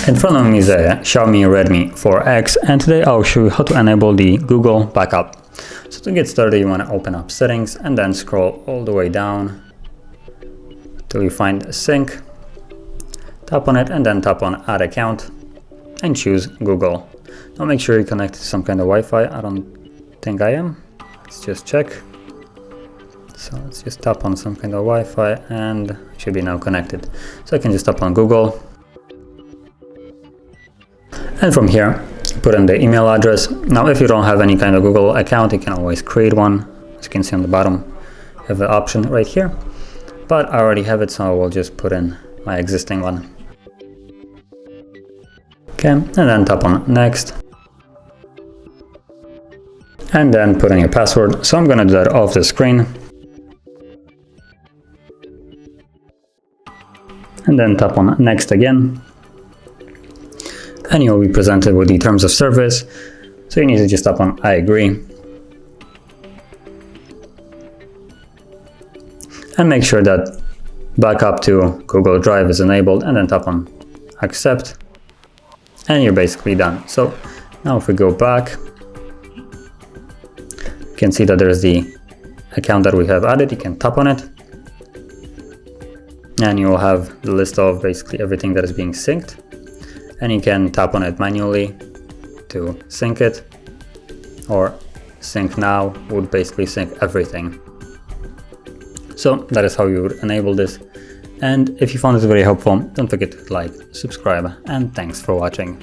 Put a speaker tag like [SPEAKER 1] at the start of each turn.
[SPEAKER 1] In front of me is a Xiaomi Redmi 4X, and today I'll show you how to enable the Google backup. So to get started, you want to open up settings and then scroll all the way down till you find sync. Tap on it and then tap on add account and choose Google. Now make sure you're connected to some kind of Wi-Fi. I don't think I am. Let's just check. So let's just tap on some kind of Wi-Fi and it should be now connected. So I can just tap on Google. And from here, put in the email address. Now, if you don't have any kind of Google account, you can always create one. As you can see on the bottom, you have the option right here. But I already have it, so I will just put in my existing one. Okay, and then tap on next. And then put in your password. So I'm gonna do that off the screen. And then tap on next again. And you'll be presented with the terms of service. So you need to just tap on I agree. And make sure that backup to Google Drive is enabled, and then tap on accept. And you're basically done. So now if we go back, you can see that there's the account that we have added. You can tap on it. And you will have the list of basically everything that is being synced. And you can tap on it manually to sync it, or sync now would basically sync everything. So that is how you would enable this. And if you found this very helpful, don't forget to like, subscribe, and thanks for watching.